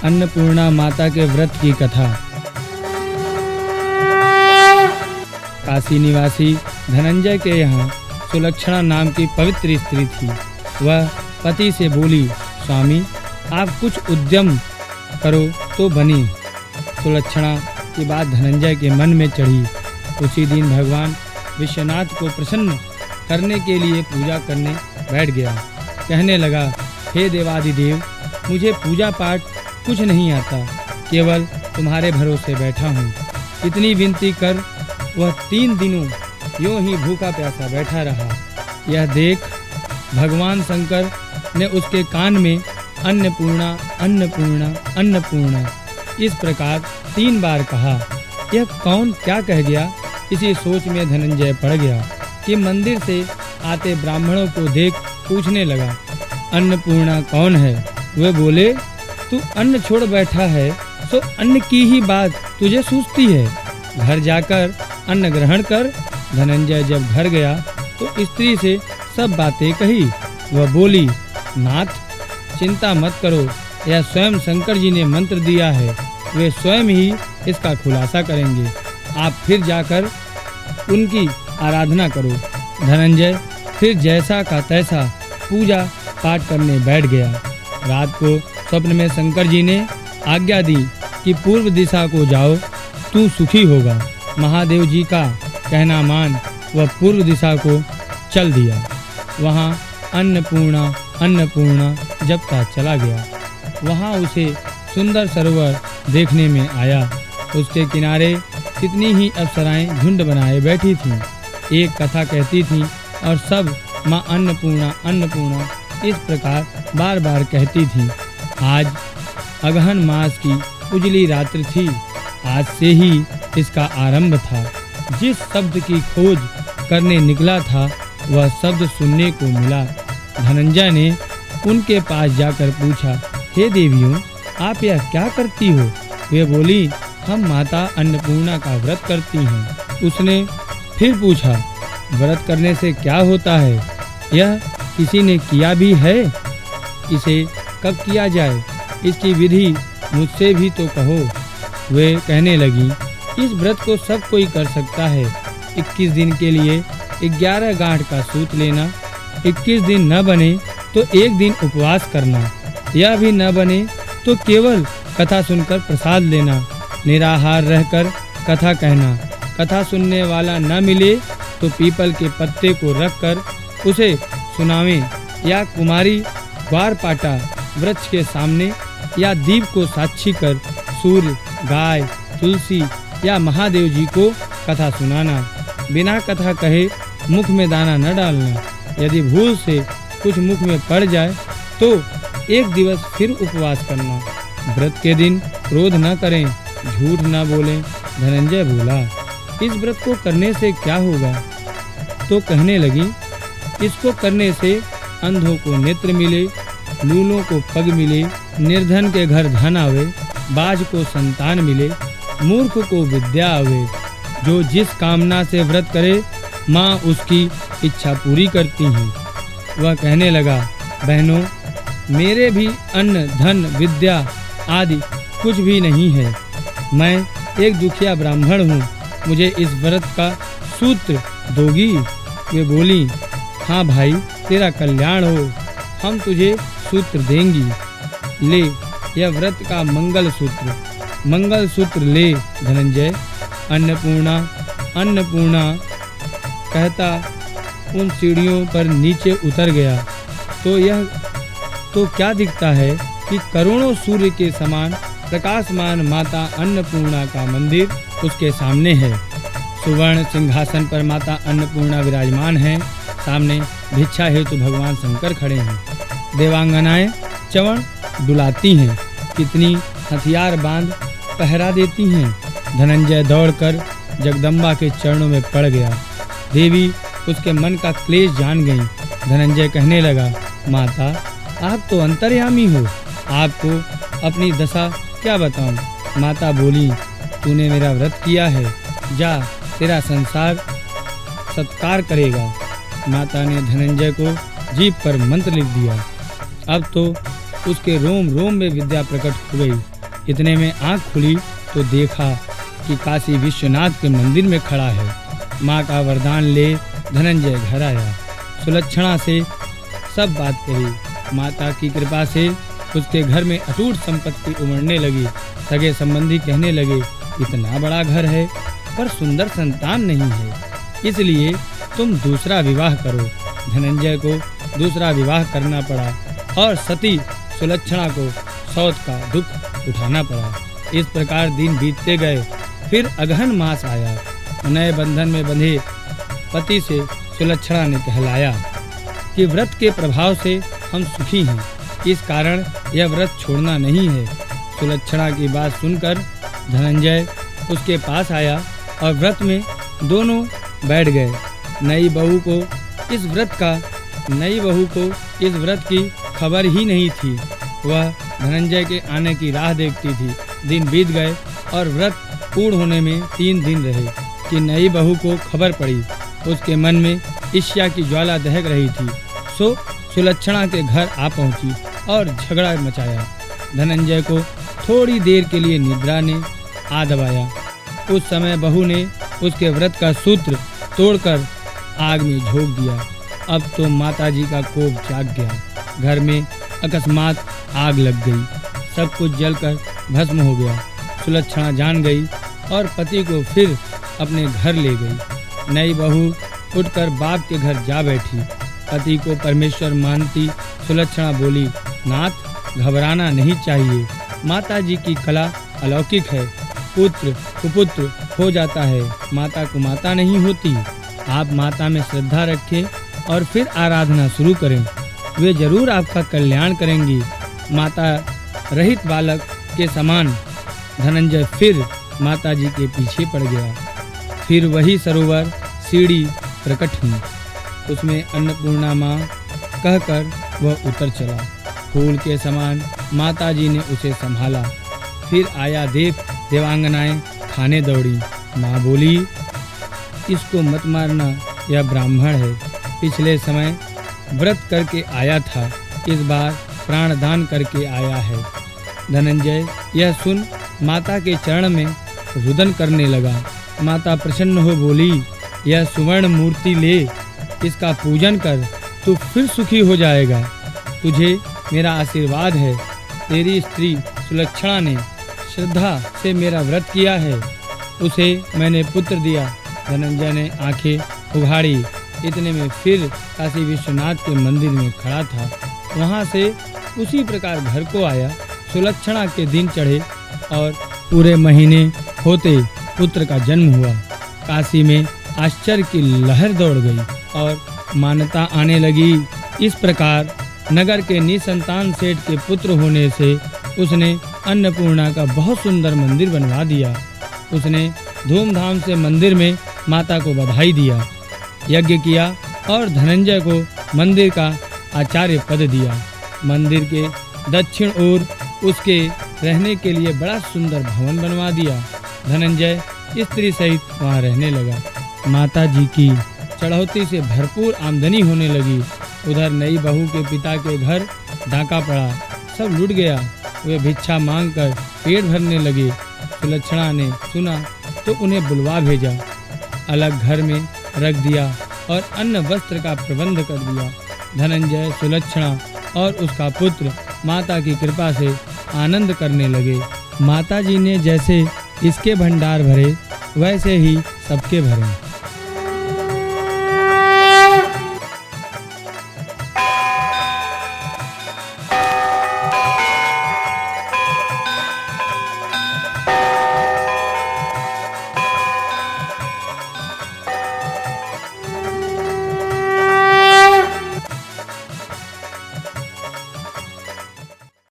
अन्नपूर्णा माता के व्रत की कथा। काशी निवासी धनंजय के यहाँ सुलक्षणा नाम की पवित्र स्त्री थी। वह पति से बोली, स्वामी आप कुछ उद्यम करो तो बने। सुलक्षणा की बात धनंजय के मन में चढ़ी। उसी दिन भगवान विश्वनाथ को प्रसन्न करने के लिए पूजा करने बैठ गया। कहने लगा, हे देवादिदेव, मुझे पूजा पाठ कुछ नहीं आता, केवल तुम्हारे भरोसे बैठा हूँ। इतनी विनती कर वह 3 दिनों यूं ही भूखा प्यासा बैठा रहा। यह देख भगवान शंकर ने उसके कान में अन्नपूर्णा अन्नपूर्णा अन्नपूर्णा इस प्रकार 3 बार कहा। यह कौन क्या कह गया, इसी सोच में धनंजय पड़ गया कि मंदिर से आते ब्राह्मणों को देख पूछने लगा, अन्नपूर्णा कौन है? वे बोले, तू अन्न छोड़ बैठा है तो अन्न की ही बात तुझे सूझती है, घर जाकर अन्न ग्रहण कर। धनंजय जब घर गया तो स्त्री से सब बातें कही। वह बोली, नाथ चिंता मत करो, यह स्वयं शंकर जी ने मंत्र दिया है, वे स्वयं ही इसका खुलासा करेंगे। आप फिर जाकर उनकी आराधना करो। धनंजय फिर जैसा का तैसा पूजा पाठ करने बैठ गया। रात को स्वप्न में शंकर जी ने आज्ञा दी कि पूर्व दिशा को जाओ, तू सुखी होगा। महादेव जी का कहना मान वह पूर्व दिशा को चल दिया। वहाँ अन्नपूर्णा अन्नपूर्णा जपता चला गया। वहाँ उसे सुंदर सरोवर देखने में आया। उसके किनारे कितनी ही अप्सराएं झुंड बनाए बैठी थीं। एक कथा कहती थीं और सब माँ अन्नपूर्णा अन्नपूर्णा इस प्रकार बार बार कहती थीं। आज अगहन मास की उजली रात्रि थी। आज से ही इसका आरंभ था। जिस शब्द की खोज करने निकला था वह शब्द सुनने को मिला। धनंजय ने उनके पास जाकर पूछा, हे देवियों, आप यह क्या करती हो? वे बोली, हम माता अन्नपूर्णा का व्रत करती हैं। उसने फिर पूछा, व्रत करने से क्या होता है? यह किसी ने किया भी है? इसे कब किया जाए? इसकी विधि मुझसे भी तो कहो। वे कहने लगी, इस व्रत को सब कोई कर सकता है। 21 दिन के लिए 11 गांठ का सूत लेना, 21 दिन न बने तो 1 दिन उपवास करना, यह भी न बने तो केवल कथा सुनकर प्रसाद लेना, निराहार रहकर कथा कहना। कथा सुनने वाला न मिले तो पीपल के पत्ते को रखकर उसे सुनावें, या कुमारी ग्वारपाटा वृक्ष के सामने या दीप को साक्षी कर सूर्य, गाय, तुलसी या महादेव जी को कथा सुनाना। बिना कथा कहे मुख में दाना न डालना। यदि भूल से कुछ मुख में पड़ जाए तो 1 दिवस फिर उपवास करना। व्रत के दिन क्रोध न करें, झूठ न बोलें। धनंजय बोला, इस व्रत को करने से क्या होगा? तो कहने लगी, इसको करने से अंधों को नेत्र मिले, लूलों को पग मिले, निर्धन के घर धन आवे, बाज को संतान मिले, मूर्ख को विद्या आवे। जो जिस कामना से व्रत करे माँ उसकी इच्छा पूरी करती हैं। वह कहने लगा, बहनों, मेरे भी अन्न धन विद्या आदि कुछ भी नहीं है। मैं एक दुखिया ब्राह्मण हूँ, मुझे इस व्रत का सूत्र दोगी? वे बोली, हाँ भाई, तेरा कल्याण हो, हम तुझे सूत्र देंगी। ले यह व्रत का मंगल सूत्र ले। धनंजय अन्नपूर्णा अन्नपूर्णा कहता उन सीढ़ियों पर नीचे उतर गया तो क्या दिखता है कि करोड़ों सूर्य के समान प्रकाशमान माता अन्नपूर्णा का मंदिर उसके सामने है। सुवर्ण सिंहासन पर माता अन्नपूर्णा विराजमान है। सामने भिक्षा हेतु भगवान शंकर खड़े हैं। देवांगनाएं चवण डुलाती हैं, कितनी हथियार बांध पहरा देती हैं। धनंजय दौड़कर जगदम्बा के चरणों में पड़ गया। देवी उसके मन का क्लेश जान गई। धनंजय कहने लगा, माता, आप तो अंतर्यामी हो, आपको अपनी दशा क्या बताऊं? माता बोली, तूने मेरा व्रत किया है, जा, तेरा संसार सत्कार करेगा। माता ने धनंजय को जीभ पर मंत्र लिख दिया। अब तो उसके रोम रोम में विद्या प्रकट हो गई। इतने में आंख खुली तो देखा कि काशी विश्वनाथ के मंदिर में खड़ा है। माँ का वरदान ले धनंजय घर आया। सुलक्षणा से सब बात कही। माता की कृपा से उसके घर में अटूट संपत्ति उमड़ने लगी। सगे संबंधी कहने लगे, इतना बड़ा घर है पर सुंदर संतान नहीं है, इसलिए तुम दूसरा विवाह करो। धनंजय को दूसरा विवाह करना पड़ा और सती सुलक्षणा को सौत का दुख उठाना पड़ा। इस प्रकार दिन बीतते गए। फिर अगहन मास आया। नए बंधन में बंधे पति से सुलक्षणा ने कहलाया कि व्रत के प्रभाव से हम सुखी हैं, इस कारण यह व्रत छोड़ना नहीं है। सुलक्षणा की बात सुनकर धनंजय उसके पास आया और व्रत में दोनों बैठ गए। नई बहू को इस व्रत की खबर ही नहीं थी। वह धनंजय के आने की राह देखती थी। दिन बीत गए और व्रत पूर्ण होने में 3 दिन रहे कि नई बहू को खबर पड़ी। उसके मन में ईर्ष्या की ज्वाला दहक रही थी। सो सुलक्षणा के घर आ पहुंची और झगड़ा मचाया। धनंजय को थोड़ी देर के लिए निद्रा ने आ दबाया। उस समय बहू ने उसके व्रत का सूत्र तोड़कर आग में झोंक दिया। अब तो माताजी का कोप जाग गया। घर में अकस्मात आग लग गई। सब कुछ जलकर भस्म हो गया। सुलक्षणा जान गई और पति को फिर अपने घर ले गई। नई बहू उठकर बाप के घर जा बैठी। पति को परमेश्वर मानती सुलक्षणा बोली, नाथ घबराना नहीं चाहिए। माताजी की कला अलौकिक है। पुत्र कुपुत्र हो जाता है, माता कुमाता नहीं होती। आप माता में श्रद्धा रखें और फिर आराधना शुरू करें, वे जरूर आपका कल्याण करेंगी। माता रहित बालक के समान धनंजय फिर माताजी के पीछे पड़ गया। फिर वही सरोवर सीढ़ी प्रकट हुई। उसमें अन्नपूर्णा माँ कहकर वह उतर चला। फूल के समान माताजी ने उसे संभाला। फिर आया देवांगनाएं खाने दौड़ी। माँ बोली, इसको मत मारना, यह ब्राह्मण है, पिछले समय व्रत करके आया था, इस बार प्राणदान करके आया है। धनंजय यह सुन माता के चरण में रुदन करने लगा। माता प्रसन्न हो बोली, यह सुवर्ण मूर्ति ले, इसका पूजन कर, तू फिर सुखी हो जाएगा। तुझे मेरा आशीर्वाद है। तेरी स्त्री सुलक्षणा ने श्रद्धा से मेरा व्रत किया है, उसे मैंने पुत्र दिया। धनंजय ने आंखें उघाड़ी। इतने में फिर काशी विश्वनाथ के मंदिर में खड़ा था। वहां से उसी प्रकार घर को आया। सुलक्षणा के दिन चढ़े और पूरे महीने होते पुत्र का जन्म हुआ। काशी में आश्चर्य की लहर दौड़ गई और मान्यता आने लगी। इस प्रकार नगर के निसंतान सेठ के पुत्र होने से उसने अन्नपूर्णा का बहुत सुंदर मंदिर बनवा दिया। उसने धूमधाम से मंदिर में माता को बधाई दिया, यज्ञ किया और धनंजय को मंदिर का आचार्य पद दिया। मंदिर के दक्षिण ओर उसके रहने के लिए बड़ा सुंदर भवन बनवा दिया। धनंजय स्त्री सहित वहां रहने लगा। माता जी की चढ़ौती से भरपूर आमदनी होने लगी। उधर नई बहू के पिता के घर डाका पड़ा, सब लूट गया। वे भिक्षा मांगकर पेट भरने लगे। सुलक्षणा ने सुना तो उन्हें बुलवा भेजा, अलग घर में रख दिया और अन्न वस्त्र का प्रबंध कर दिया। धनंजय, सुलक्षणा और उसका पुत्र माता की कृपा से आनंद करने लगे। माता जी ने जैसे इसके भंडार भरे, वैसे ही सबके भरे।